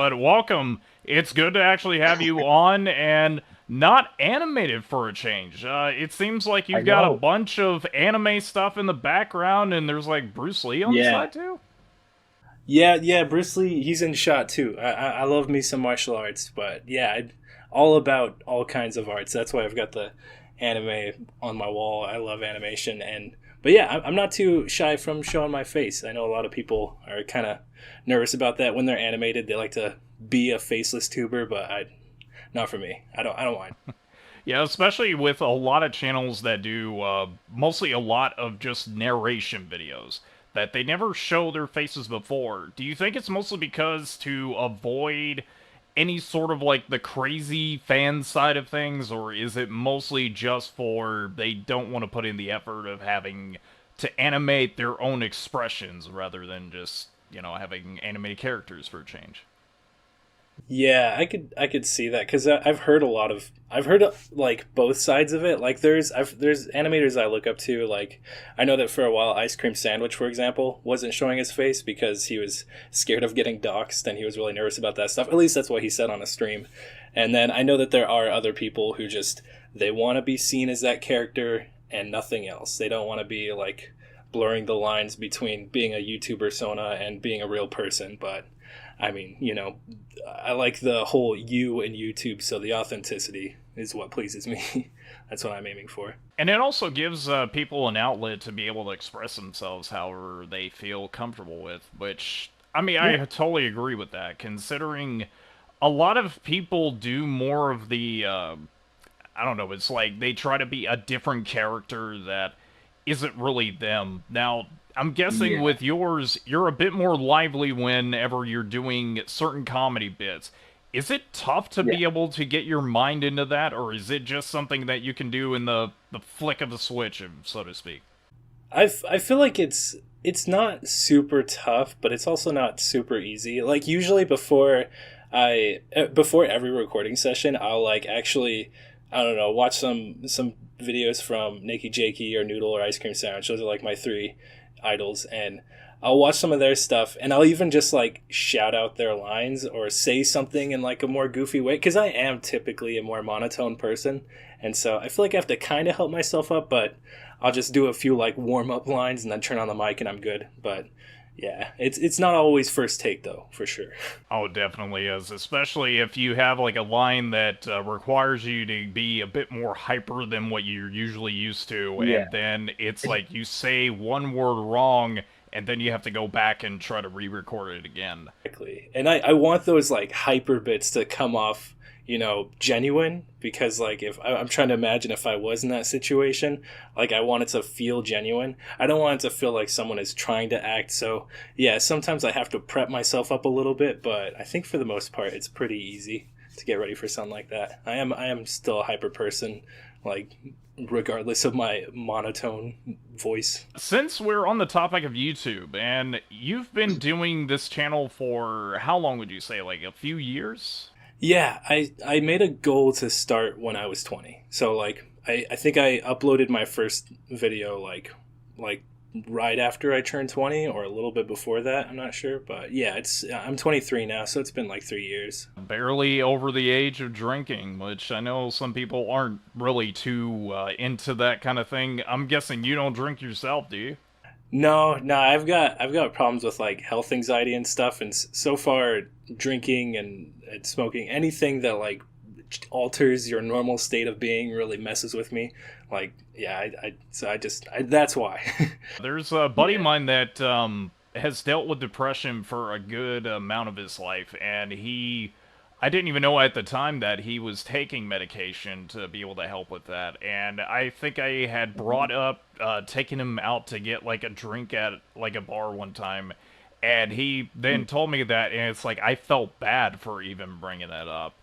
but welcome. It's good to actually have you on and not animated for a change. It seems like I you've got a know. bunch of anime stuff in the background, and there's like Bruce Lee on the Yeah. side too. Yeah. Bruce Lee, he's in shot too. I love me some martial arts, but yeah, all about all kinds of arts. That's why I've got the anime on my wall. I love animation, and but yeah, I'm not too shy from showing my face. I know a lot of people are kind of nervous about that when they're animated. They like to be a faceless tuber, but not for me. I don't mind. Yeah, especially with a lot of channels that do mostly a lot of just narration videos that they never show their faces before. Do you think it's mostly because to avoid any sort of like the crazy fan side of things, or is it mostly just for they don't want to put in the effort of having to animate their own expressions rather than just, having animated characters for a change? Yeah, I could see that because I've heard like both sides of it. Like there's animators I look up to. Like I know that for a while, Ice Cream Sandwich, for example, wasn't showing his face because he was scared of getting doxxed and he was really nervous about that stuff. At least that's what he said on a stream. And then I know that there are other people who just they want to be seen as that character and nothing else. They don't want to be like blurring the lines between being a YouTube persona and being a real person, but I mean, I like the whole you and YouTube, so the authenticity is what pleases me. That's what I'm aiming for. And it also gives people an outlet to be able to express themselves however they feel comfortable with, which, I mean, I Yeah. totally agree with that, considering a lot of people do more of the, I don't know, it's like they try to be a different character that isn't really them. Now, I'm guessing Yeah. with yours, you're a bit more lively whenever you're doing certain comedy bits. Is it tough to Yeah. be able to get your mind into that, or is it just something that you can do in the flick of a switch, so to speak? I feel like it's not super tough, but it's also not super easy. Like usually before every recording session, I'll like actually I don't know watch some videos from Nikki Jakey or Noodle or Ice Cream Sandwich. Those are like my three idols, and I'll watch some of their stuff, and I'll even just like shout out their lines or say something in like a more goofy way because I am typically a more monotone person, and so I feel like I have to kind of help myself up, but I'll just do a few like warm up lines and then turn on the mic and I'm good. But yeah, it's not always first take though, for sure. Oh, it definitely is, especially if you have like a line that requires you to be a bit more hyper than what you're usually used to, Yeah. and then it's like you say one word wrong, and then you have to go back and try to re-record it again. Exactly. And I want those like hyper bits to come off, genuine because like if I'm trying to imagine if I was in that situation, like I want it to feel genuine. I don't want it to feel like someone is trying to act. So yeah, sometimes I have to prep myself up a little bit, but I think for the most part it's pretty easy to get ready for something like that. I am still a hyper person, like regardless of my monotone voice. Since we're on the topic of YouTube, and you've been doing this channel for how long would you say? Like a few years? Yeah, I made a goal to start when I was 20. So like I think I uploaded my first video like right after I turned 20 or a little bit before that, I'm not sure, but yeah, it's I'm 23 now, so it's been like 3 years. Barely over the age of drinking, which I know some people aren't really too into that kind of thing. I'm guessing you don't drink yourself, do you? No, I've got problems with like health anxiety and stuff, and so far drinking and smoking anything that like alters your normal state of being really messes with me. Like yeah, that's why. There's a buddy of Yeah. mine that has dealt with depression for a good amount of his life, and I didn't even know at the time that he was taking medication to be able to help with that. And I think I had brought up taking him out to get like a drink at like a bar one time, and he then told me that, and it's like I felt bad for even bringing that up.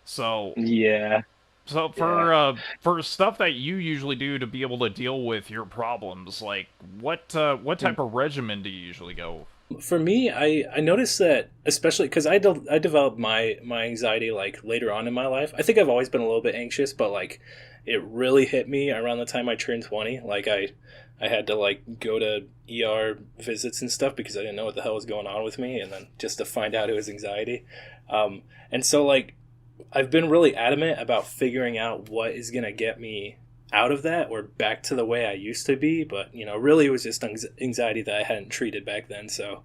So Yeah. So Yeah. for stuff that you usually do to be able to deal with your problems, like what type of regimen do you usually go? For me, I noticed that especially because I developed my anxiety like later on in my life. I think I've always been a little bit anxious, but like it really hit me around the time I turned 20. Like I had to like go to ER visits and stuff because I didn't know what the hell was going on with me, and then just to find out it was anxiety. And so like I've been really adamant about figuring out what is going to get me out of that or back to the way I used to be. But, really it was just anxiety that I hadn't treated back then. So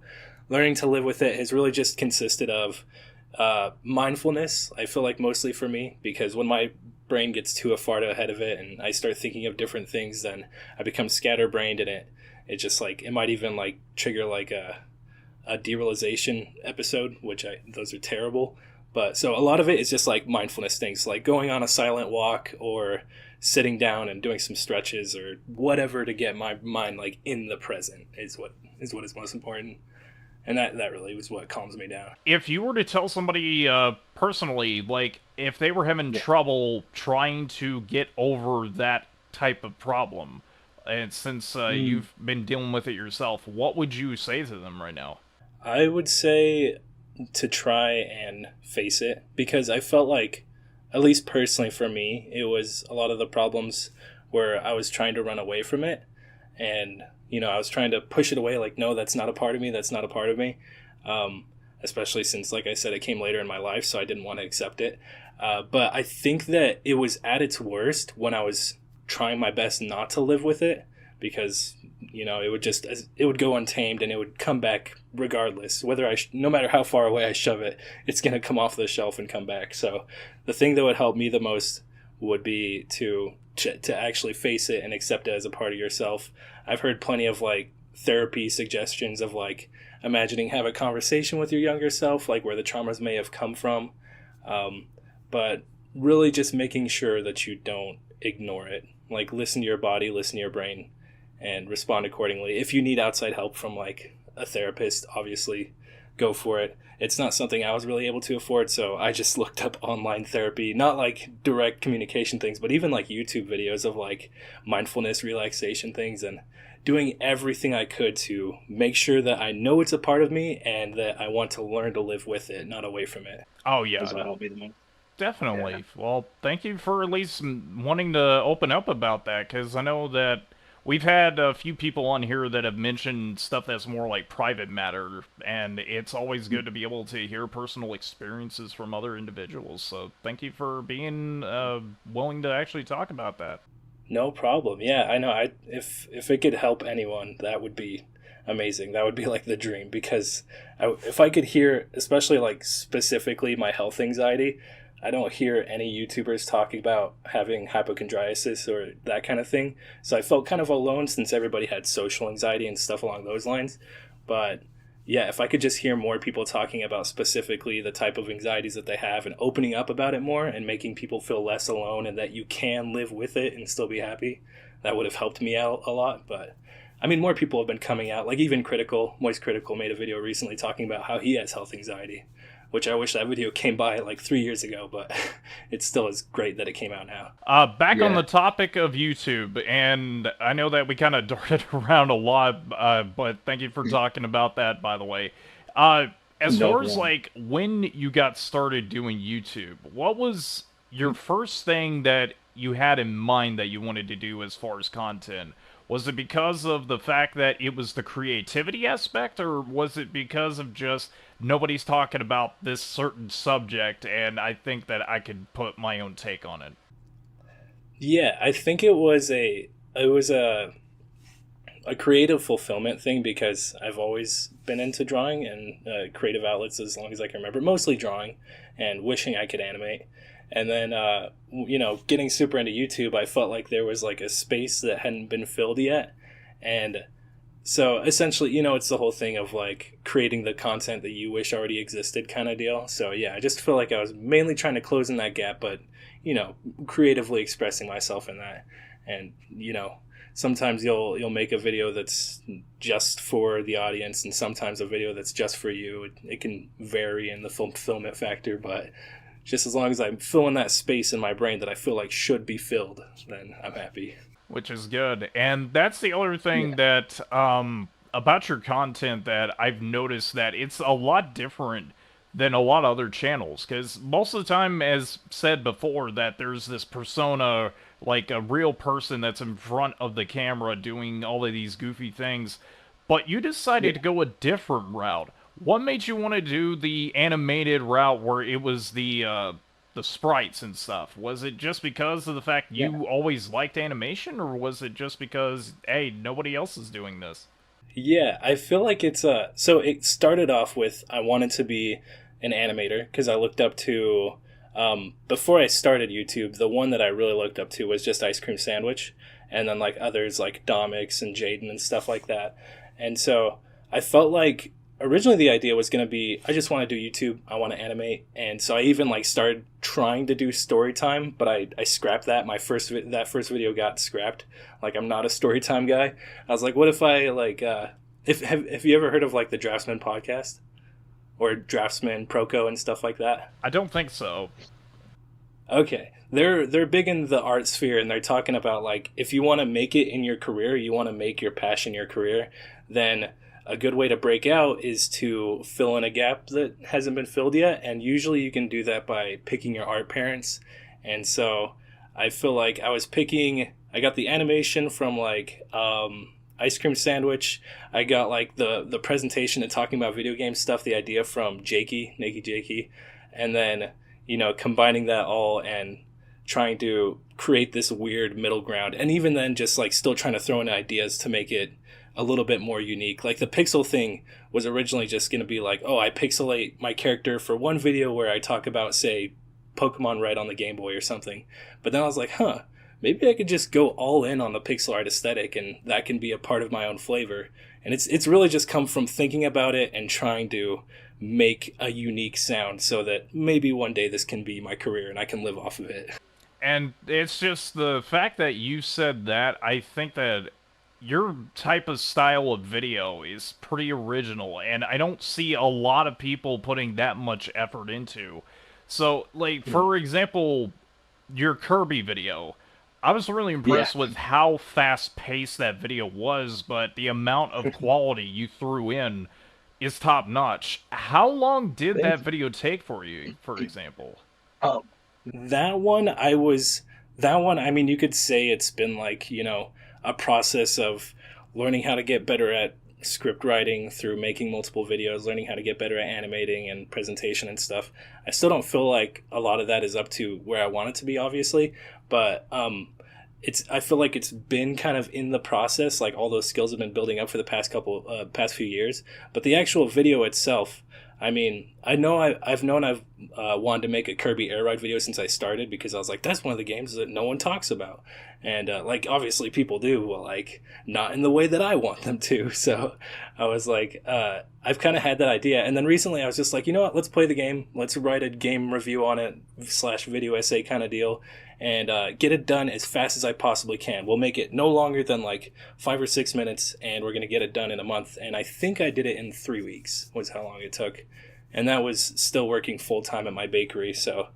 learning to live with it has really just consisted of mindfulness, I feel like mostly for me, because when my brain gets too far ahead of it and I start thinking of different things, then I become scatterbrained and it just like, it might even like trigger like a derealization episode, which those are terrible. But so a lot of it is just like mindfulness things, like going on a silent walk or sitting down and doing some stretches or whatever to get my mind like in the present is what is most important. And that really was what calms me down. If you were to tell somebody personally, like if they were having Yeah. trouble trying to get over that type of problem, and since Mm. you've been dealing with it yourself, what would you say to them right now? I would say to try and face it because I felt like, at least personally for me, it was a lot of the problems where I was trying to run away from it. And, I was trying to push it away like, no, that's not a part of me. That's not a part of me. Um, Especially since, like I said, it came later in my life, so I didn't want to accept it. But I think that it was at its worst when I was trying my best not to live with it because it would go untamed and it would come back regardless whether no matter how far away I shove it, it's going to come off the shelf and come back. So the thing that would help me the most would be to actually face it and accept it as a part of yourself. I've heard plenty of like therapy suggestions of like imagining have a conversation with your younger self, like where the traumas may have come from. Um, but really just making sure that you don't ignore it, like listen to your body, listen to your brain, and respond accordingly. If you need outside help from like a therapist, obviously go for it. It's not something I was really able to afford, so I just looked up online therapy, not like direct communication things, but even like YouTube videos of like mindfulness relaxation things, and doing everything I could to make sure that I know it's a part of me and that I want to learn to live with it, not away from it. Oh Is yeah, what helped me the most. Yeah. definitely. Well, thank you for at least wanting to open up about that, because I know that we've had a few people on here that have mentioned stuff that's more like private matter, and it's always good to be able to hear personal experiences from other individuals. So thank you for being willing to actually talk about that. No problem. Yeah, I know. If it could help anyone, that would be amazing. That would be like the dream because if I could hear, especially like specifically my health anxiety, I don't hear any YouTubers talking about having hypochondriasis or that kind of thing. So I felt kind of alone since everybody had social anxiety and stuff along those lines. But yeah, if I could just hear more people talking about specifically the type of anxieties that they have and opening up about it more and making people feel less alone and that you can live with it and still be happy, that would have helped me out a lot. But I mean, more people have been coming out, like even Moist Critical made a video recently talking about how he has health anxiety, which I wish that video came by like 3 years ago, but it still is great that it came out now. Back on Yeah. the topic of YouTube, and I know that we kind of darted around a lot, but thank you for talking about that, by the way. Uh, as No far as problem. like when you got started doing YouTube, what was your first thing that you had in mind that you wanted to do as far as content? Was it because of the fact that it was the creativity aspect, or was it because of just nobody's talking about this certain subject and I think that I could put my own take on it? Yeah, I think it was a creative fulfillment thing because I've always been into drawing and creative outlets as long as I can remember, mostly drawing and wishing I could animate. And then, getting super into YouTube, I felt like there was like a space that hadn't been filled yet. And so essentially, it's the whole thing of like creating the content that you wish already existed kind of deal. So yeah, I just feel like I was mainly trying to close in that gap, but, you know, creatively expressing myself in that. And, sometimes you'll make a video that's just for the audience and sometimes a video that's just for you. It can vary in the fulfillment factor, but just as long as I'm filling that space in my brain that I feel like should be filled, then I'm happy. Which is good. And that's the other thing Yeah. that about your content that I've noticed that it's a lot different than a lot of other channels, because most of the time, as said before, that there's this persona, like a real person that's in front of the camera doing all of these goofy things, but you decided Yeah. to go a different route. What made you want to do the animated route where it was the sprites and stuff? Was it just because of the fact Yeah. you always liked animation, or was it just because hey, nobody else is doing this? Yeah, I feel like it's so it started off with I wanted to be an animator because I looked up to before I started YouTube, the one that I really looked up to was just Ice Cream Sandwich, and then like others like Domix and Jaden and stuff like that. And so I felt like originally the idea was going to be I just want to do YouTube, I want to animate, and so I even like started trying to do story time, but I scrapped that. That first video got scrapped. Like I'm not a story time guy. I was like, what if I like if have you ever heard of like the Draftsman podcast or Draftsman Proco and stuff like that? I don't think so. Okay. They're big in the art sphere and they're talking about like if you want to make it in your career, you want to make your passion your career, then a good way to break out is to fill in a gap that hasn't been filled yet, and usually you can do that by picking your art parents. And so I feel like I got the animation from like Ice Cream Sandwich. I got like the presentation and talking about video game stuff, the idea from Jakey, and then combining that all and trying to create this weird middle ground, and even then just like still trying to throw in ideas to make it a little bit more unique. Like the pixel thing was originally just going to be like, oh, I pixelate my character for one video where I talk about, say, Pokemon Red on the Game Boy or something. But then I was like, maybe I could just go all in on the pixel art aesthetic, and that can be a part of my own flavor. And it's really just come from thinking about it and trying to make a unique sound so that maybe one day this can be my career and I can live off of it. And it's just the fact that you said that, I think that your type of style of video is pretty original, and I don't see a lot of people putting that much effort into. So, like, for example, your Kirby video, I was really Yeah. impressed with how fast-paced that video was, but the amount of quality you threw in is top-notch. How long did that Thank you. video take for you, for example? Um, that one, I was that one. I mean, you could say it's been like a process of learning how to get better at script writing through making multiple videos, learning how to get better at animating and presentation and stuff. I still don't feel like a lot of that is up to where I want it to be, obviously, but I feel like it's been kind of in the process. Like all those skills have been building up for the past few years, but the actual video itself. I mean, I've known I've wanted to make a Kirby Air Ride video since I started because I was like, that's one of the games that no one talks about, and like obviously people do, but like not in the way that I want them to. So I was like, I've kind of had that idea, and then recently I was just like, you know what, let's play the game, let's write a game review on it / video essay kind of deal, and get it done as fast as I possibly can. We'll make it no longer than like 5 or 6 minutes, and we're gonna get it done in a month. And I think I did it in 3 weeks was how long it took, and that was still working full time at my bakery. So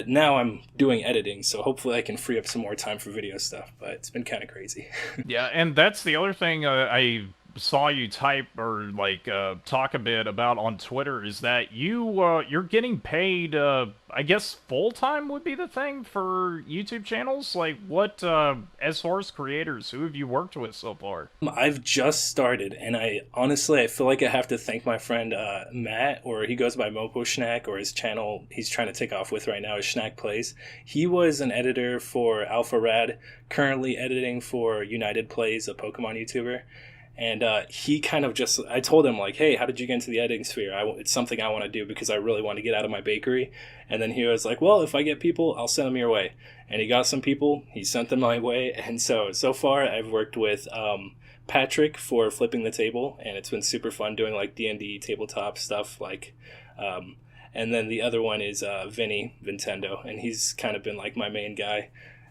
now I'm doing editing, so hopefully I can free up some more time for video stuff. But it's been kind of crazy. Yeah, and that's the other thing I saw you type or like talk a bit about on Twitter is that you're getting paid. I guess full time would be the thing for YouTube channels. Like, what as far as creators, who have you worked with so far? I've just started, and I feel like I have to thank my friend Matt, or he goes by Mopo Schnack, or his channel he's trying to take off with right now is Schnack Plays. He was an editor for Alpha Rad, currently editing for United Plays, a Pokemon YouTuber. And he kind of just, I told him, like, hey, how did you get into the editing sphere? It's something I want to do because I really want to get out of my bakery. And then he was like, well, if I get people, I'll send them your way. And he got some people, he sent them my way. And so far, I've worked with Patrick for flipping the table. And it's been super fun doing, like, D&D tabletop stuff. And then the other one is Vinny Vintendo. And he's kind of been, like, my main guy.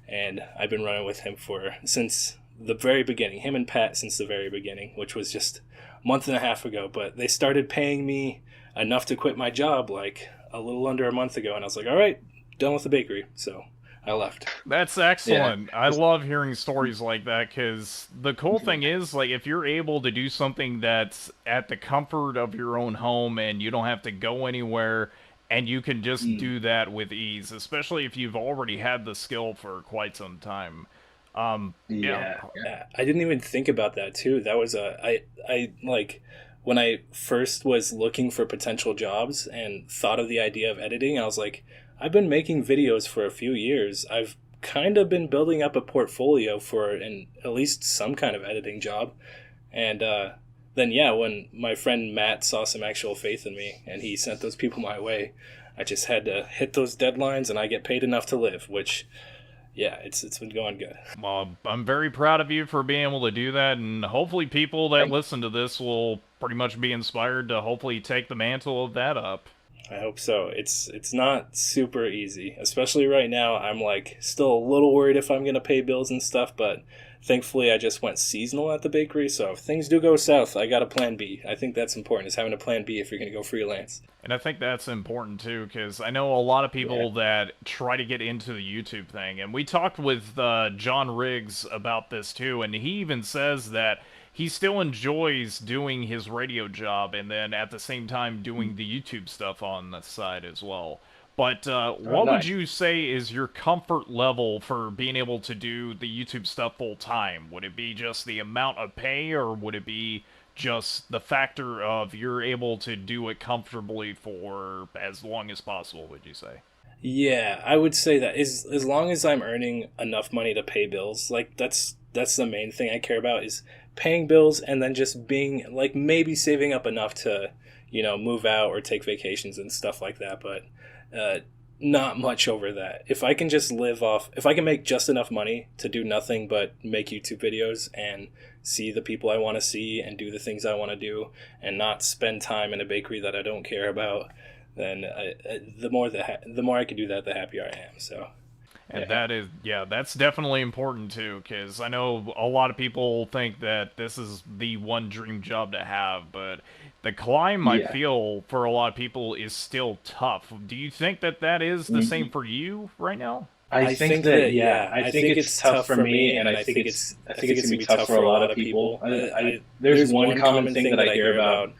And I've been running with him since the very beginning, him and Pat since the very beginning, which was just a month and a half ago. But they started paying me enough to quit my job like a little under a month ago, and I was like, all right, done with the bakery. So I left. That's Yeah. excellent. I love hearing stories like that because the cool thing is, like, if you're able to do something that's at the comfort of your own home and you don't have to go anywhere and you can just Mm. do that with ease, especially if you've already had the skill for quite some time. Yeah. Yeah, I didn't even think about that too. That was I like when I first was looking for potential jobs and thought of the idea of editing, I was like, I've been making videos for a few years. I've kind of been building up a portfolio for at least some kind of editing job. And then, yeah, when my friend Matt saw some actual faith in me and he sent those people my way, I just had to hit those deadlines and I get paid enough to live, which, yeah, it's been going good. Well, I'm very proud of you for being able to do that, and hopefully people that listen to this will pretty much be inspired to hopefully take the mantle of that up. I hope so. It's not super easy, especially right now. I'm like still a little worried if I'm gonna pay bills and stuff, but thankfully I just went seasonal at the bakery, so if things do go south, I got a plan B. I think that's important, is having a plan B if you're gonna go freelance. And I think that's important too, because I know a lot of people that try to get into the YouTube thing, and we talked with John Riggs about this too, and he even says that he still enjoys doing his radio job and then at the same time doing the YouTube stuff on the side as well. But what would you say is your comfort level for being able to do the YouTube stuff full time? Would it be just the amount of pay, or would it be just the factor of you're able to do it comfortably for as long as possible, would you say? Yeah, I would say that as long as I'm earning enough money to pay bills, like that's the main thing I care about, is paying bills and then just being like maybe saving up enough to, move out or take vacations and stuff like that, but not much over that. If I can just if I can make just enough money to do nothing but make YouTube videos and see the people I want to see and do the things I want to do and not spend time in a bakery that I don't care about, then the more I can do that, the happier I am. So. And that's definitely important too, because I know a lot of people think that this is the one dream job to have, but the climb, I feel, for a lot of people is still tough. Do you think that is the same for you right now? I think that I think it's tough for me, and I think it's gonna be tough for a lot of people. There's one common thing that I hear about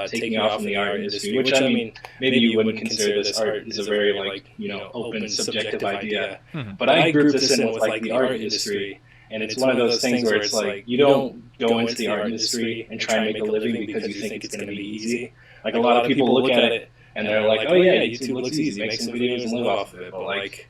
taking off from the art industry, which I mean, maybe you wouldn't consider this art is a very open, subjective idea. But I group this in with like the art industry, and it's one of those things where it's like you don't go into the art industry and try and make a living because you think it's going to be easy. Like a lot of people look at it and they're like, oh yeah, YouTube looks easy, make some videos and live off of it. But like,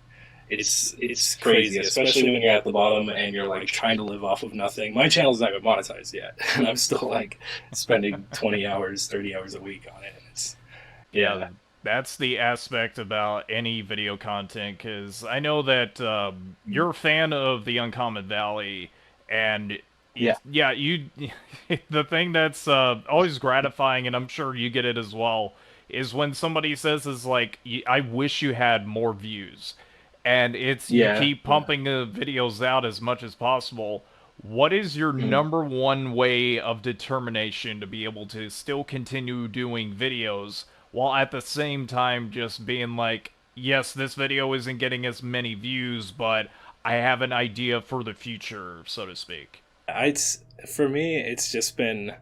it's crazy, especially when you're at the bottom and you're like trying to live off of nothing. My channel's not even monetized yet, and I'm still like spending 20 hours, 30 hours a week on it. And it's that's the aspect about any video content, because I know that you're a fan of the Uncommon Valley, and you the thing that's always gratifying, and I'm sure you get it as well, is when somebody says is like, I wish you had more views. And it's you keep pumping the videos out as much as possible. What is your number one way of determination to be able to still continue doing videos while at the same time just being like, yes, this video isn't getting as many views, but I have an idea for the future, so to speak? For me, it's just been,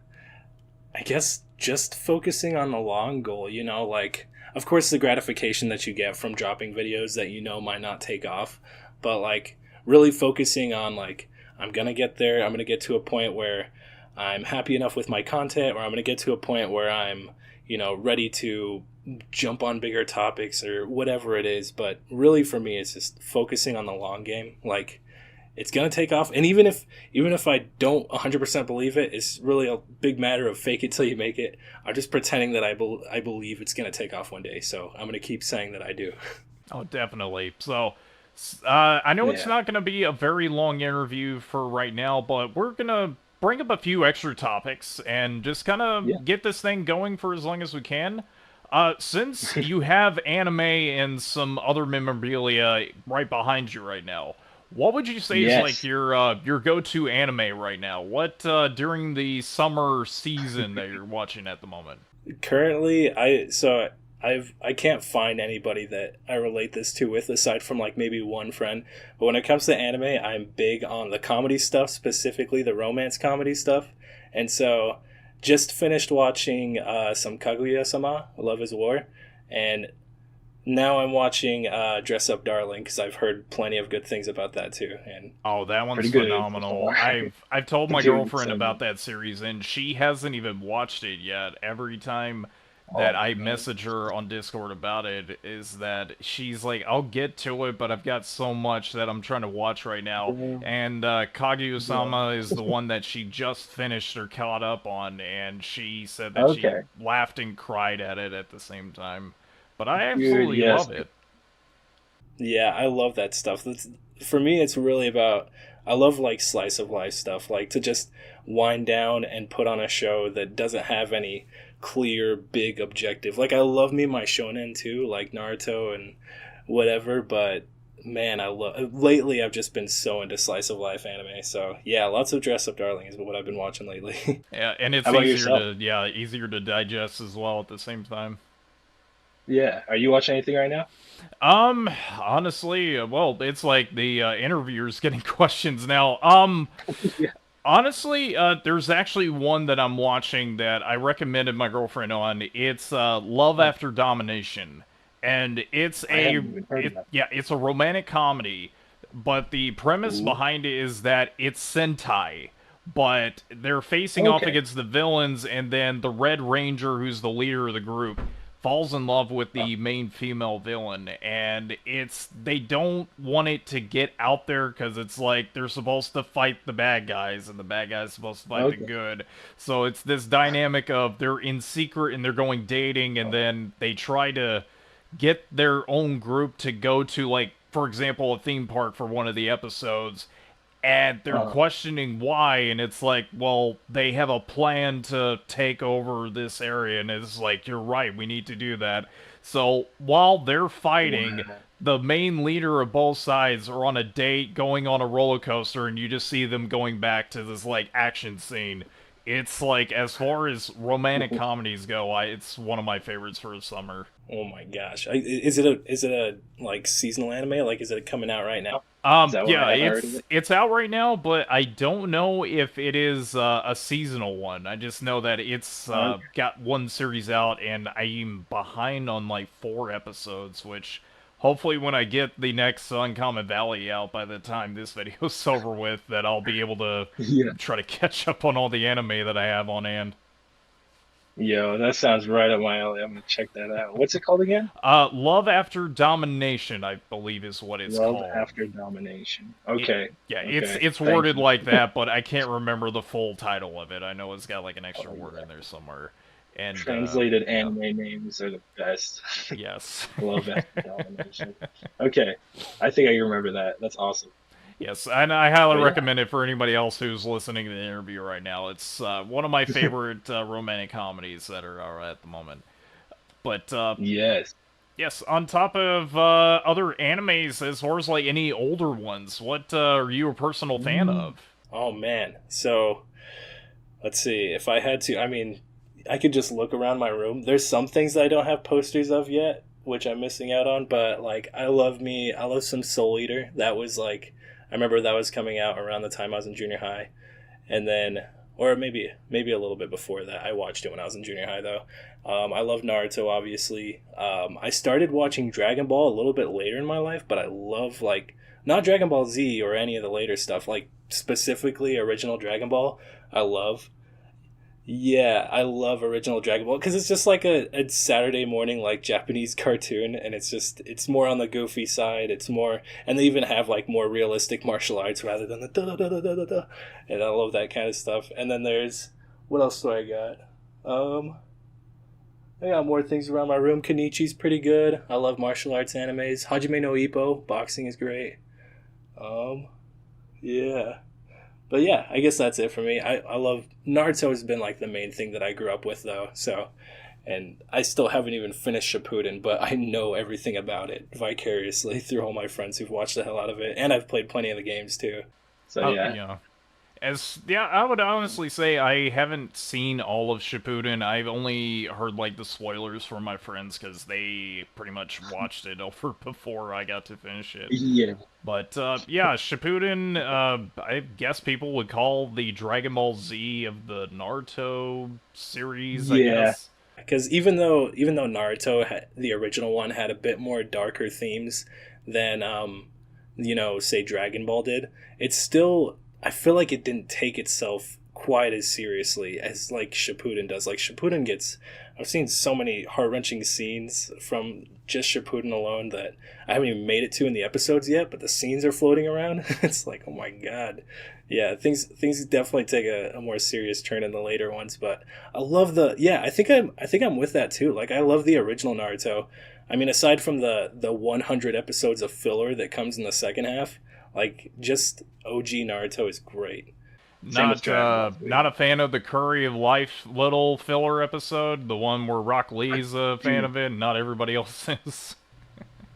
I guess, just focusing on the long goal, like, of course, the gratification that you get from dropping videos that might not take off, but like really focusing on like, I'm going to get there. I'm going to get to a point where I'm happy enough with my content, or I'm going to get to a point where I'm, ready to jump on bigger topics or whatever it is. But really for me, it's just focusing on the long game. Like, it's going to take off. And even if I don't 100% believe it, it's really a big matter of fake it till you make it. I'm just pretending that I believe it's going to take off one day. So I'm going to keep saying that I do. Oh, definitely. So I know it's not going to be a very long interview for right now, but we're going to bring up a few extra topics and just kind of get this thing going for as long as we can. Since you have anime and some other memorabilia right behind you right now, what would you say is like your go-to anime right now? What during the summer season that you're watching at the moment? Currently, I can't find anybody that I relate this to with, aside from like maybe one friend. But when it comes to anime, I'm big on the comedy stuff, specifically the romance comedy stuff. And so, just finished watching some Kaguya-sama, Love is War, and now I'm watching Dress Up Darling because I've heard plenty of good things about that too. And Oh, that one's Pretty good so phenomenal. far. I've told my Doing girlfriend so about good. that series and she hasn't even watched it yet. Every time that Oh I man. message her on Discord about it is that she's like, "I'll get to it, but I've got so much that I'm trying to watch right now." Yeah, And yeah. Kaguya-sama is the one that she just finished or caught up on, and she said that she Okay. laughed and cried at the same time. But I Dude, absolutely yes. love it. yeah, I love that stuff. That's, for me, it's really about. I love like slice of life stuff, like to just wind down and put on a show that doesn't have any clear big objective. Like I love me my shonen too, like Naruto and whatever. But man, I love lately. I've just been so into slice of life anime. So yeah, lots of Dress Up Darling is what I've been watching lately. Yeah, and How it's about easier yourself? to easier to digest as well at the same time. Yeah. Are you watching anything right now? Honestly, well, it's like the interviewers getting questions now. Yeah. Honestly, there's actually one that I'm watching that I recommended my girlfriend on. It's Love Oh, After Domination, and I haven't even heard of that. it's a romantic comedy, but the premise Ooh. behind it is that it's Sentai. But they're facing off Okay. against the villains, and then the Red Ranger, who's the leader of the group, falls in love with Oh, the main female villain, and it's they don't want it to get out there because it's like they're supposed to fight the bad guys and the bad guys supposed to fight the okay. good. So it's this dynamic of they're in secret and they're going dating, and then they try to get their own group to go to, like, for example, a theme park for one of the episodes, and they're Uh, questioning why, and it's like, well, they have a plan to take over this area, and it's like, you're right, we need to do that. So while they're fighting, wow. the main leader of both sides are on a date going on a roller coaster, and you just see them going back to this like action scene. It's like, as far as romantic comedies go, it's one of my favorites for the summer. Oh my gosh, is it a like seasonal anime? Like, is it coming out right now? Is that why I Yeah, haven't heard of it? it's out right now, but I don't know if it is a seasonal one. I just know that it's Okay. got one series out, and I'm behind on like 4 episodes, which hopefully when I get the next Uncommon Valley out by the time this video's over with, that I'll be able to Yeah. try to catch up on all the anime that I have on hand. Yo, that sounds right up my alley. I'm gonna check that out. What's it called again? Love After Domination, I believe, is what it's Love called. After Domination. It, Okay. yeah, Okay. it's Thank worded you. like that, but I can't remember the full title of it. I know it's got like an extra Oh, word yeah. in there somewhere. And Translated yeah, anime names are the best. yes, Love After Domination. Okay. I think I remember that. That's awesome. yes, and I highly But yeah. recommend it for anybody else who's listening to the interview right now. It's one of my favorite romantic comedies that are at the moment. But Yes. yes, on top of other animes, as far as like any older ones, what are you a personal fan Mm. of? Oh man, so let's see. If I had to, I mean, I could just look around my room. There's some things that I don't have posters of yet, which I'm missing out on. But like, I love some Soul Eater. That was like, I remember that was coming out around the time I was in junior high, and then, or maybe a little bit before that. I watched it when I was in junior high though. I love Naruto, obviously. I started watching Dragon Ball a little bit later in my life, but I love like not Dragon Ball Z or any of the later stuff. Like specifically original Dragon Ball. I love. Yeah, I love original Dragon Ball because it's just like a Saturday morning like Japanese cartoon, and it's more on the goofy side. It's more, and they even have like more realistic martial arts rather than the da da da da da da. Da. And I love that kind of stuff. And then there's what else do I got? Um, I got more things around my room. Kenichi's pretty good. I love martial arts animes. Hajime no Ippo, boxing is great. Um, yeah. But yeah, I guess that's it for me. I love Naruto has been like the main thing that I grew up with though. So and I still haven't even finished Shippuden, but I know everything about it vicariously through all my friends who've watched the hell out of it, and I've played plenty of the games too. So Oh, yeah. yeah. As yeah, I would honestly say I haven't seen all of Shippuden. I've only heard like the spoilers from my friends because they pretty much watched it over before I got to finish it. Yeah. But yeah, Shippuden. I guess people would call the Dragon Ball Z of the Naruto series. I Yeah. guess. Because even though Naruto the original one had a bit more darker themes than say Dragon Ball did, it's still, I feel like it didn't take itself quite as seriously as like Shippuden does. Like Shippuden gets, I've seen so many heart wrenching scenes from just Shippuden alone that I haven't even made it to in the episodes yet, but the scenes are floating around. It's like, oh my god. Yeah, things definitely take a more serious turn in the later ones, but I love I think I'm with that too. Like I love the original Naruto. I mean, aside from the 100 episodes of filler that comes in the second half, like just OG Naruto is great. Not a fan of the Curry of Life little filler episode, the one where Rock Lee's a fan Dude, of it, and not everybody else is.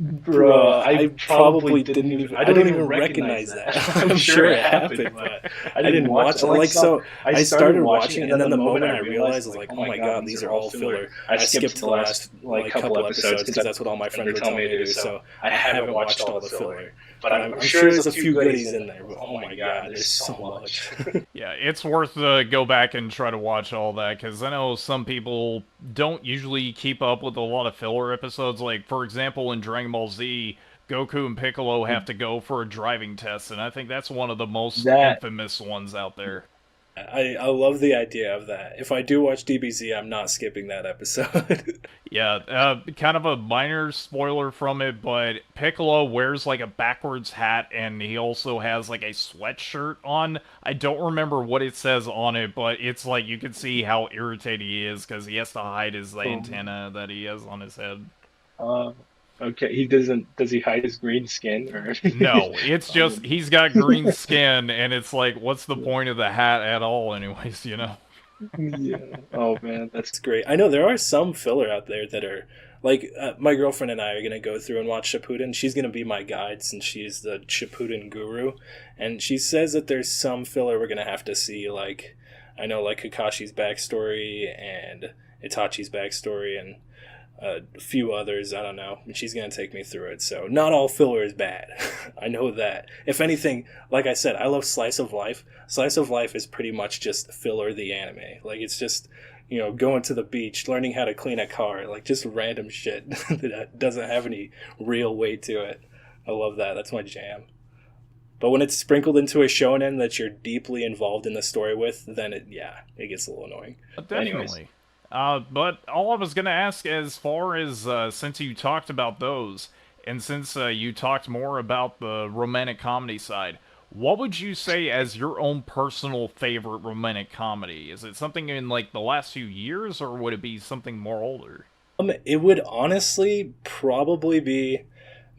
bro, I probably didn't even. I don't even recognize that. I'm sure it happened, but I didn't watch it. Like so, I started watching, and then the moment I realized, I was like, "Oh my god, these are all filler." I skipped the last like couple episodes because that's what all my friends were telling me to do. So I haven't watched all the filler, but I'm sure there's a few goodies in there. But oh my god, there's so much. Yeah, it's worth to go back and try to watch all that, because I know some people don't usually keep up with a lot of filler episodes. Like, for example, in Dragon Ball Z, Goku and Piccolo have to go for a driving test, and I think that's one of the most that infamous ones out there. I love the idea of that. If I do watch DBZ, I'm not skipping that episode. Yeah, kind of a minor spoiler from it, but Piccolo wears like a backwards hat, and he also has like a sweatshirt on. I don't remember what it says on it, but it's like you can see how irritated he is because he has to hide his um, antenna that he has on his head. uh, okay, he doesn't. Does he hide his green skin or? No, it's just um, he's got green skin, and it's like, what's the point of the hat at all, anyways, you know? yeah. Oh man, that's It's great. I know there are some filler out there that are like my girlfriend and I are gonna go through and watch Shippuden. She's gonna be my guide since she's the Shippuden guru, and she says that there's some filler we're gonna have to see. Like I know like Kakashi's backstory and Itachi's backstory and a few others. I don't know. And she's gonna take me through it. So not all filler is bad. I know that. If anything, like I said, I love Slice of Life. Slice of Life is pretty much just filler the anime. Like it's just going to the beach, learning how to clean a car, like just random shit that doesn't have any real weight to it. I love that. That's my jam. But when it's sprinkled into a shonen that you're deeply involved in the story with, then it gets a little annoying. anyways. Definitely. But all I was gonna ask, as far as since you talked about those, and since you talked more about the romantic comedy side, what would you say as your own personal favorite romantic comedy? Is it something in like the last few years, or would it be something more older? It would honestly probably be,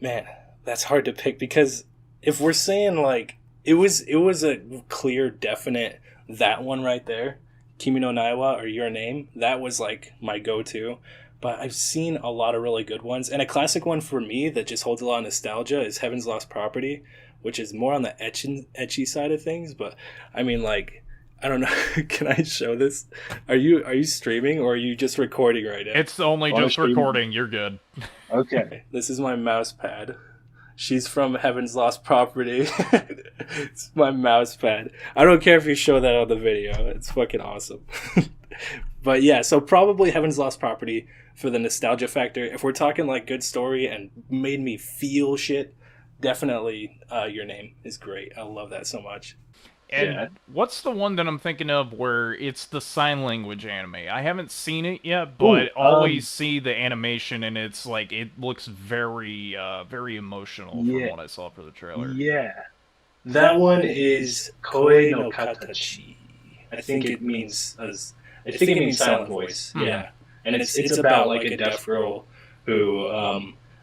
man, that's hard to pick because if we're saying like it was a clear, definite that one right there, Kimi no Naiwa or Your Name, that was like my go-to. But I've seen a lot of really good ones, and a classic one for me that just holds a lot of nostalgia is Heaven's Lost Property, which is more on the etchy side of things. But I mean, like, I don't know. Can I show this? Are you streaming or are you just recording right now? It's only On just stream. recording. You're good. Okay. This is my mouse pad. She's from Heaven's Lost Property. It's my mouse pad. I don't care if you show that on the video. It's fucking awesome. But yeah, so probably Heaven's Lost Property for the nostalgia factor. If we're talking like good story and made me feel shit, definitely Your Name is great. I love that so much. And Yeah. what's the one that I'm thinking of where it's the sign language anime? I haven't seen it yet, Ooh. but always see the animation, and it's like it looks very, very emotional from Yeah. what I saw for the trailer. Yeah. That one is Koe no Katachi. I think it means I think it means silent voice. Hmm. Yeah, and it's about like a deaf girl who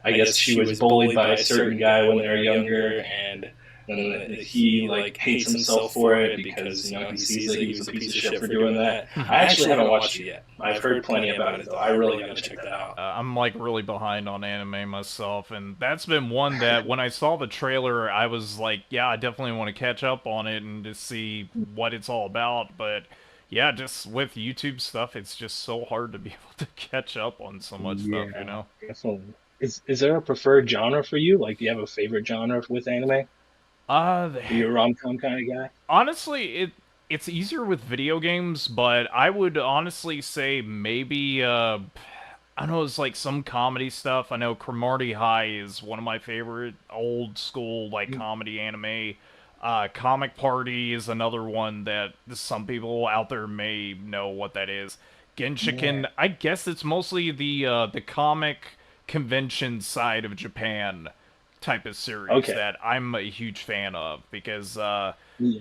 I guess she was bullied by a certain guy when they were younger, and then he like hates himself for it because he sees that he was a piece of shit for doing that. I actually haven't watched it yet. I've heard plenty about it though. I really gotta check that out. I'm like really behind on anime myself, and that's been one that when I saw the trailer, I was like, yeah, I definitely want to catch up on it and to see what it's all about. But yeah, just with YouTube stuff, it's just so hard to be able to catch up on so much stuff, you Yeah. know? Definitely. Is there a preferred genre for you? Like, do you have a favorite genre with anime? Uh, Are you a rom com kind of guy? honestly, it's easier with video games, but I would honestly say maybe I know it's like some comedy stuff. I know Cromartie High is one of my favorite old school like comedy anime. Comic Party is another one that some people out there may know what that is. Yeah. Genshiken, I guess it's mostly the comic convention side of Japan type of series Okay. that I'm a huge fan of because Yeah.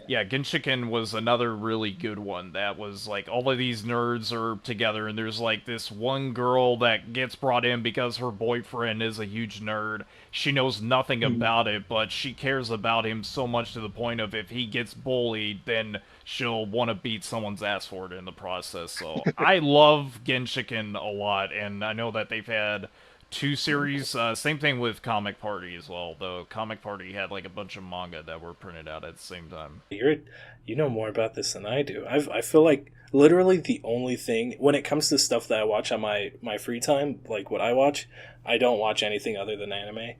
yeah, Genshiken was another really good one that was like all of these nerds are together and there's like this one girl that gets brought in because her boyfriend is a huge nerd. She knows nothing Mhm. about it, but she cares about him so much to the point of if he gets bullied, then she'll want to beat someone's ass for it in the process. So I love Genshiken a lot, and I know that they've had two series. Same thing with Comic Party as well. Though Comic Party had like a bunch of manga that were printed out at the same time. You know more about this than I do. I feel like literally the only thing when it comes to stuff that I watch on my free time, like what I watch, I don't watch anything other than anime.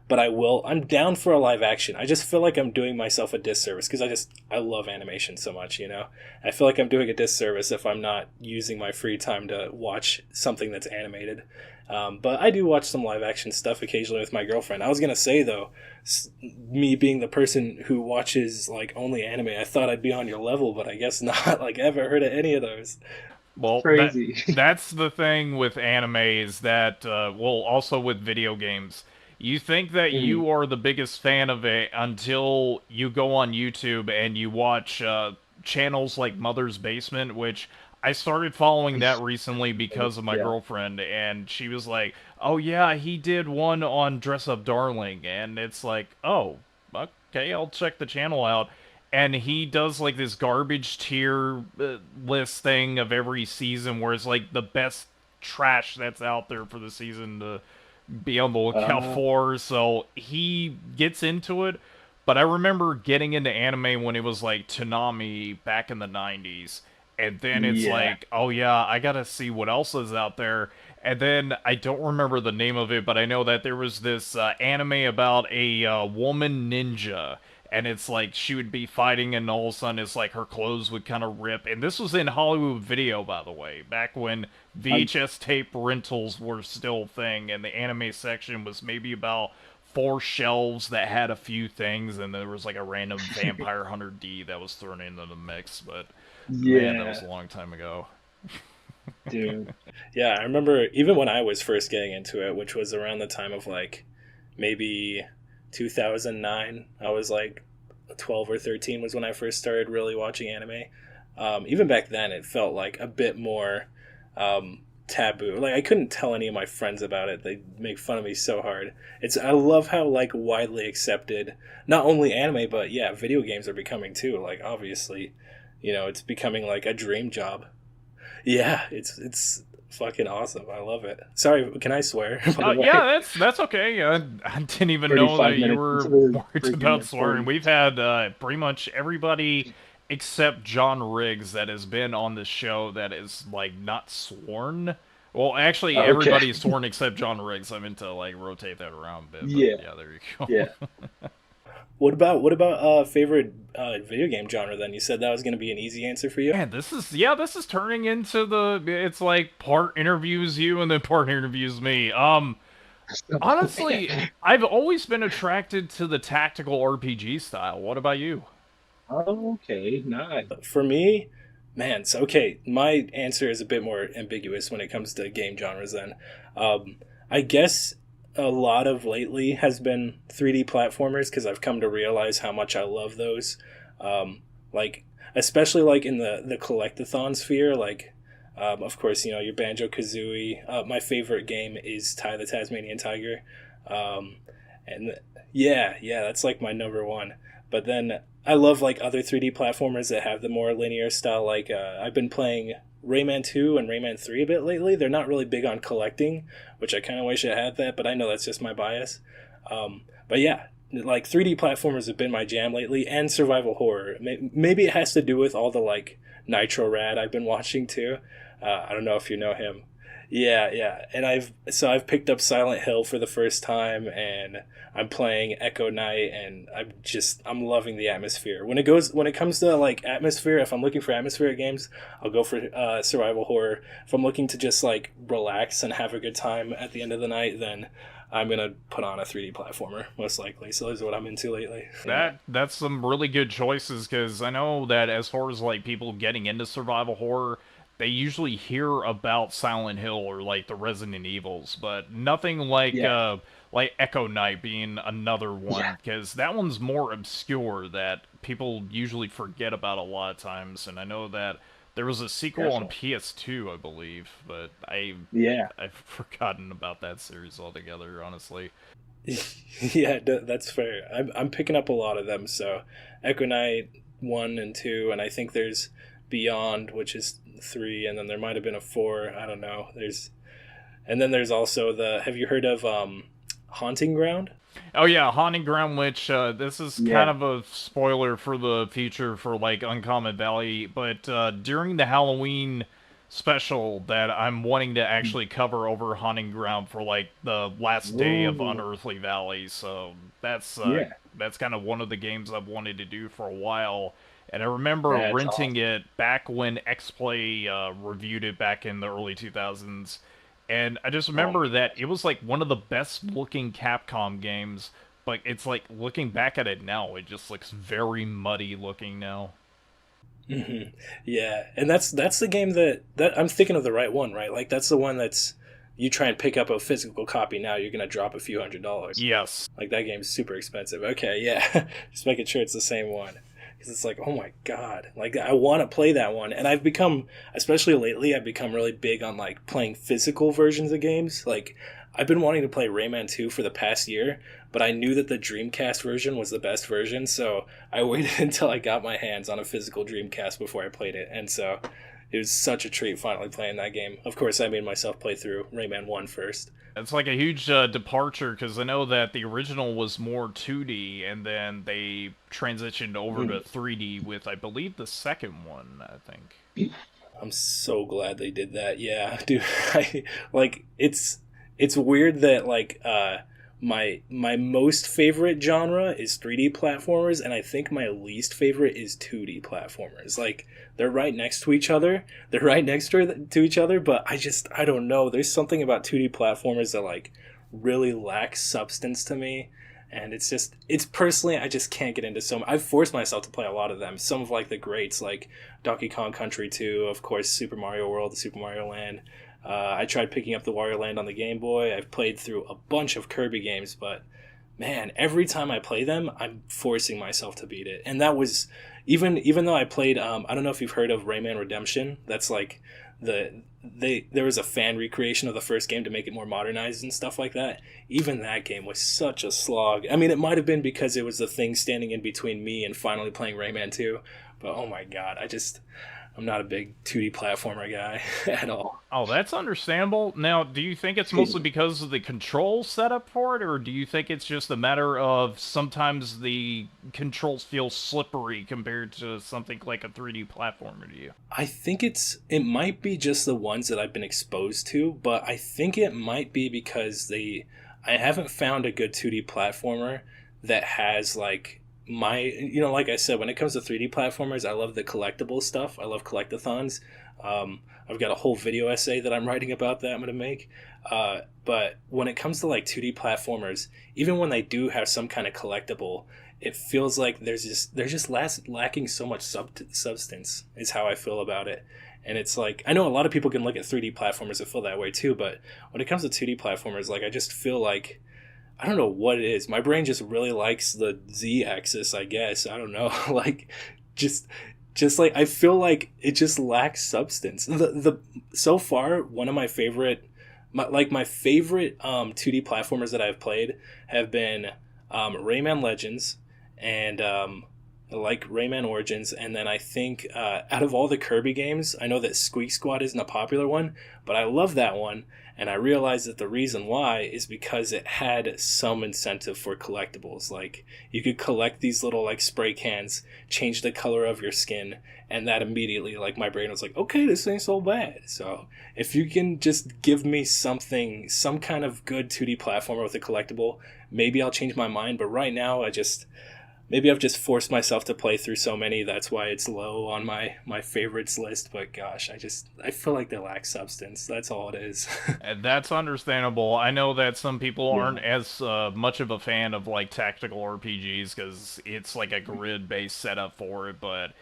But I will. I'm down for a live action. I just feel like I'm doing myself a disservice because I love animation so much. You know, I feel like I'm doing a disservice if I'm not using my free time to watch something that's animated. But I do watch some live action stuff occasionally with my girlfriend. I was gonna say though, me being the person who watches like only anime, I thought I'd be on your level, but I guess not. Like, I haven't heard of any of those. Well, Crazy. that's the thing with anime is that well, also with video games. You think that Mhm. you are the biggest fan of it until you go on YouTube and you watch channels like Mother's Basement, which I started following that recently because of my Yeah. girlfriend, and she was like, "Oh yeah, he did one on Dress Up Darling," and it's like, "Oh, okay, I'll check the channel out." And he does like this garbage tier list thing of every season where it's like the best trash that's out there for the season to be on the lookout Uh, for. So he gets into it. But I remember getting into anime when it was like Toonami back in the 90s. And then it's yeah. like, oh yeah, I gotta see what else is out there. And then I don't remember the name of it, but I know that there was this anime about a woman ninja. And it's like she would be fighting, and all of a sudden it's like her clothes would kind of rip. And this was in Hollywood Video, by the way, back when I, VHS tape rentals were still a thing, and the anime section was maybe about four shelves that had a few things, and there was like a random Vampire Hunter D that was thrown into the mix. But man, that was yeah, a long time ago. dude. Yeah, I remember even when I was first getting into it, which was around the time of like maybe 2009. I was like 12 or 13 was when I first started really watching anime. Even back then, it felt like a bit more taboo. Like, I couldn't tell any of my friends about it. They make fun of me so hard. I love how like widely accepted not only anime but yeah, video games are becoming too. Like, obviously, it's becoming like a dream job. Yeah, it's fucking awesome. I love it. Sorry, can I swear? By the Yeah, way, that's okay. I didn't even know that 35 you minutes into were the worried freaking about swearing. recording. We've had pretty much everybody except John Riggs that has been on this show that is like not sworn. Well, actually, Okay. everybody's sworn except John Riggs. I meant to like rotate that around a bit, but Yeah. yeah, there you go. Yeah. what about favorite video game genre? Then you said that was going to be an easy answer for you. Man, this is turning into it's like part interviews you and then part interviews me. Honestly, I've always been attracted to the tactical RPG style. What about you? Okay. Nice. For me, man, so okay, my answer is a bit more ambiguous when it comes to game genres. Then, I guess a lot of lately has been 3D platformers because I've come to realize how much I love those. Like especially like in the collectathon sphere, like. Of course, your Banjo Kazooie. My favorite game is Ty the Tasmanian Tiger, um, and yeah, that's like my number one. But then I love like other 3D platformers that have the more linear style. Like I've been playing Rayman 2 and Rayman 3 a bit lately. They're not really big on collecting, which I kind of wish I had that, but I know that's just my bias. But yeah, like 3D platformers have been my jam lately, and survival horror. Maybe it has to do with all the like Nitro Rad I've been watching too. I don't know if you know him. Yeah, and I've picked up Silent Hill for the first time, and I'm playing Echo Night, and I'm loving the atmosphere. When it comes to like atmosphere, if I'm looking for atmospheric games, I'll go for survival horror. If I'm looking to just like relax and have a good time at the end of the night, then I'm gonna put on a 3D platformer most likely. So those are what I'm into lately. That's some really good choices because I know that as far as like people getting into survival horror, they usually hear about Silent Hill or like the Resident Evils, but nothing Yeah, like Echo Night being another yeah, one because that one's more obscure that people usually forget about a lot of times. And I know that there was a sequel on definitely. PS2, I believe, but Yeah, I've forgotten about that series altogether, honestly. Yeah, that's fair. I'm picking up a lot of them. So Echo Knight 1 and 2, and I think there's Beyond, which is 3, and then there might have been a 4. I don't know. And then there's also the. Have you heard of Haunting Ground? Oh yeah, Haunting Ground, which this is kind yeah. of a spoiler for the future for like Uncommon Valley, but during the Halloween special that I'm wanting to actually cover over Haunting Ground for like the last day of Ooh, Unearthly Valley, so yeah. that's kind of one of the games I've wanted to do for a while. And I remember That's renting awesome. it back when XPlay reviewed it back in the early 2000s, and I just Oh my remember that gosh. it was like one of the best looking Capcom games, but it's like looking back at it now, it just looks very muddy looking now. Yeah, and that's the game that I'm thinking of the right one, right? Like that's the one that's you try and pick up a physical copy now, you're gonna drop a few $100s. Yes. Like that game's super expensive. Okay, yeah, just making sure it's the same one because it's like, oh my god, like I want to play that one, and I've become, especially lately, I've become really big on like playing physical versions of games. Like I've been wanting to play Rayman 2 for the past year, but I knew that the Dreamcast version was the best version, so I waited until I got my hands on a physical Dreamcast before I played it, and so it was such a treat finally playing that game. Of course, I made myself play through Rayman 1 first. It's like a huge departure because I know that the original was more 2D and then they transitioned over to 3D with, I believe, the second one, I think. I'm so glad they did that. Yeah, dude. I like it's weird that like my most favorite genre is 3D platformers, and I think my least favorite is 2D platformers. Like they're right next to each other. They're right next to each other, but I don't know. There's something about 2D platformers that like really lacks substance to me. And it's personally, I just can't get into some. I've forced myself to play a lot of them. Some of like the greats, like Donkey Kong Country 2, of course, Super Mario World, Super Mario Land. I tried picking up the Wario Land on the Game Boy. I've played through a bunch of Kirby games, but man, every time I play them, I'm forcing myself to beat it. And that was even though I played. I don't know if you've heard of Rayman Redemption. That's like there was a fan recreation of the first game to make it more modernized and stuff like that. Even that game was such a slog. I mean, it might have been because it was the thing standing in between me and finally playing Rayman 2. But oh my god, I'm not a big 2D platformer guy at all. Oh, that's understandable. Now, do you think it's mostly because of the control setup for it, or do you think it's just a matter of sometimes the controls feel slippery compared to something like a 3D platformer to you? I think it might be just the ones that I've been exposed to, but I think it might be because I haven't found a good 2D platformer that has like like I said, when it comes to 3D platformers, I love the collectible stuff. I love collectathons. I've got a whole video essay that I'm writing about that I'm going to make. But when it comes to like 2D platformers, even when they do have some kind of collectible, it feels like they're just lacking so much substance. Is how I feel about it. And it's like I know a lot of people can look at 3D platformers and feel that way too, but when it comes to 2D platformers, like I just feel like I don't know what it is. My brain just really likes the Z axis, I guess. I don't know. Like just just like I feel like it just lacks substance. The so far one of my favorite my favorite 2D platformers that I've played have been Rayman Legends and like Rayman Origins, and then I think out of all the Kirby games, I know that Squeak Squad isn't a popular one, but I love that one, and I realized that the reason why is because it had some incentive for collectibles. Like, you could collect these little, like, spray cans, change the color of your skin, and that immediately, like, my brain was like, okay, this ain't so bad. So, if you can just give me something, some kind of good 2D platformer with a collectible, maybe I'll change my mind, but right now, maybe I've just forced myself to play through so many. That's why it's low on my favorites list. But gosh, I feel like they lack substance. That's all it is. And that's understandable. I know that some people Yeah. aren't as much of a fan of like tactical RPGs because it's like a grid-based setup for it. But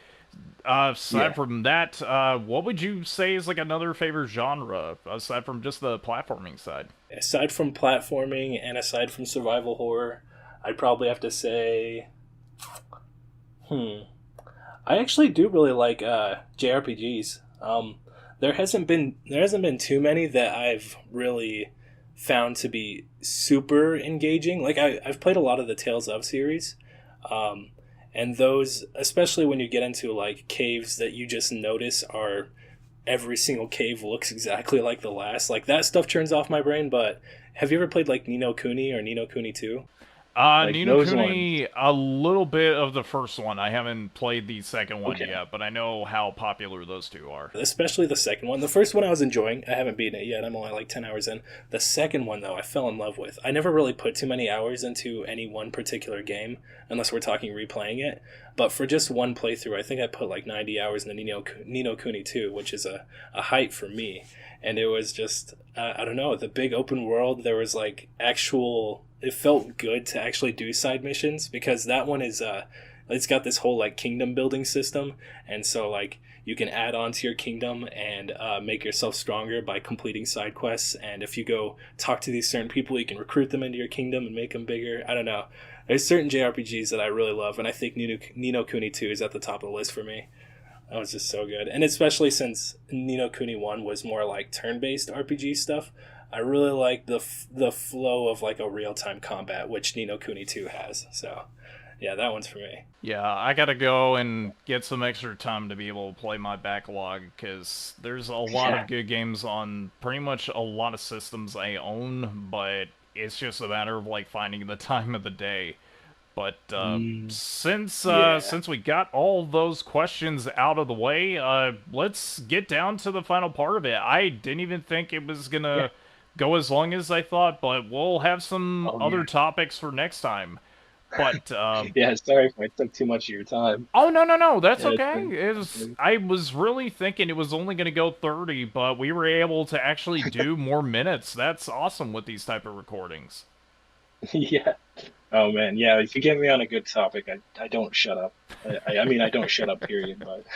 aside Yeah. from that, what would you say is like another favorite genre aside from just the platforming side? Aside from platforming and aside from survival horror, I'd probably have to say, I actually do really like JRPGs. There hasn't been too many that I've really found to be super engaging. Like I've played a lot of the Tales of series, um, and those, especially when you get into like caves that you just notice are every single cave looks exactly like the last. Like that stuff turns off my brain. But have you ever played like Nino Kuni or Nino Kuni 2? Like Nino those ones. Kuni, a little bit of the first one. I haven't played the second one Okay. yet, but I know how popular those two are. Especially the second one. The first one I was enjoying. I haven't beaten it yet. I'm only like 10 hours in. The second one, though, I fell in love with. I never really put too many hours into any one particular game, unless we're talking replaying it. But for just one playthrough, I think I put like 90 hours into Nino Kuni 2, which is a height for me. And it was just, I don't know, the big open world. There was like actual. It felt good to actually do side missions because that one is it's got this whole like kingdom building system, and so like you can add on to your kingdom and make yourself stronger by completing side quests. And if you go talk to these certain people, you can recruit them into your kingdom and make them bigger. I don't know. There's certain JRPGs that I really love, and I think Nino Kuni 2 is at the top of the list for me. That was just so good, and especially since Nino Kuni 1 was more like turn-based RPG stuff. I really like the flow of like a real-time combat, which Nino Kuni 2 has. So, yeah, that one's for me. Yeah, I gotta go and get some extra time to be able to play my backlog, because there's a lot Yeah. of good games on pretty much a lot of systems I own, but it's just a matter of, like, finding the time of the day. But, Mm, yeah. since we got all those questions out of the way, let's get down to the final part of it. I didn't even think it was Yeah. gonna go as long as I thought, but we'll have some Oh other yeah. topics for next time. But, Yeah. Sorry if I took too much of your time. oh, no, no, no, that's Yeah. It's okay. been. I was really thinking it was only going to go 30, but we were able to actually do more minutes. That's awesome with these type of recordings. Yeah. Oh man. Yeah. If you get me on a good topic, I don't shut up. I mean I don't shut up. Period. But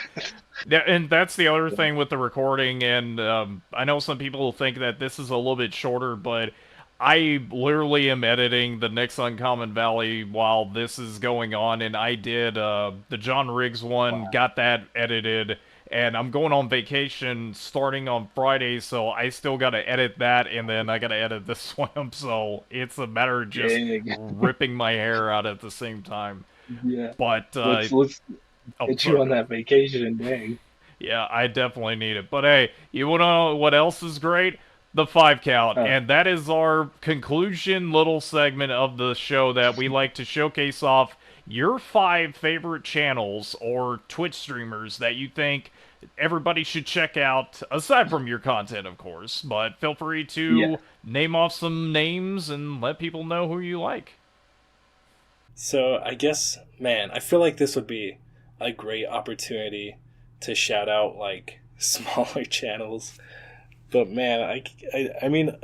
Yeah, and that's the other yeah. thing with the recording, and I know some people think that this is a little bit shorter, but I literally am editing the next Uncommon Valley while this is going on, and I did the John Riggs one, Wow. got that edited, and I'm going on vacation starting on Friday, so I still gotta edit that, and then I gotta edit this one, so it's a matter of just Dang. ripping my hair out at the same time. Yeah. But, Let's oh, get you sorry, on go ahead. that vacation. Dang. Yeah, I definitely need it. But hey, you wanna know what else is great? The 5 count. Uh, And that is our conclusion little segment of the show that we like to showcase off your 5 favorite channels or Twitch streamers that you think everybody should check out, aside from your content, of course. But feel free yeah. to name off some names and let people know who you like. So I guess, man, I feel like this would be a great opportunity to shout out like smaller channels. But man, I mean,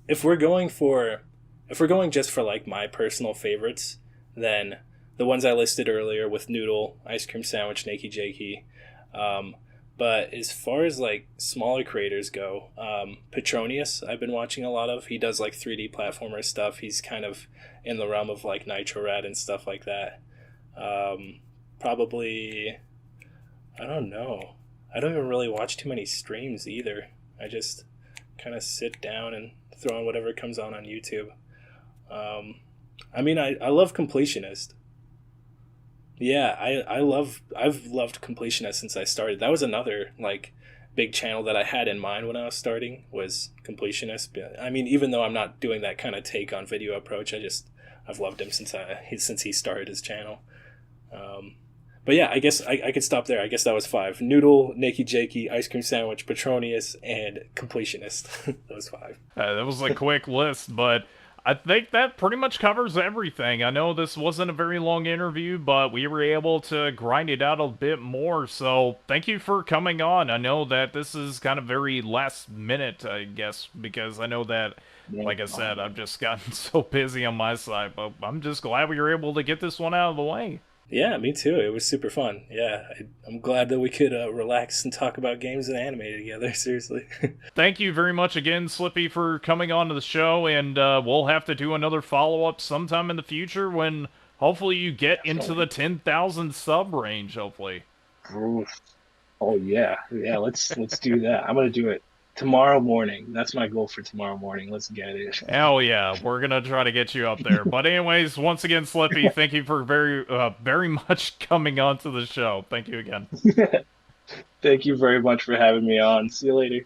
if we're going for, if we're going just for like my personal favorites, then the ones I listed earlier with Noodle, Ice Cream Sandwich, Nakey Jakey. Um, but as far as like smaller creators go, Petronius, I've been watching a lot of. He does like 3D platformer stuff. He's kind of in the realm of like Nitro Rad and stuff like that. Probably, I don't know. I don't even really watch too many streams either. I just kind of sit down and throw on whatever comes on YouTube. Um, I mean, I love Completionist. Yeah, I've loved completionist since I started. That was another like big channel that I had in mind when I was starting was completionist. But, I mean, even though I'm not doing that kind of take on video approach, I've loved him since he started his channel. Um, but yeah, I guess I could stop there. I guess that was five: Noodle, Nakey Jakey, Ice Cream Sandwich, Petronius, and Completionist. Those five. That was a quick list, but I think that pretty much covers everything. I know this wasn't a very long interview, but we were able to grind it out a bit more, so thank you for coming on. I know that this is kind of very last minute, I guess, because I know that, Yeah. like I said, I've just gotten so busy on my side, but I'm just glad we were able to get this one out of the way. Yeah, me too. It was super fun. Yeah, I'm glad that we could relax and talk about games and anime together. Seriously. Thank you very much again, Slippy, for coming on to the show, and we'll have to do another follow-up sometime in the future when hopefully you get into the 10,000 sub range, hopefully. Oof. Oh yeah, yeah. Let's do that. I'm gonna do it tomorrow morning. That's my goal for tomorrow morning. Let's get it. Hell yeah, we're gonna try to get you up there. But anyways, once again, Slippy, thank you for very much coming on to the show. Thank you again. Thank you very much for having me on. See you later.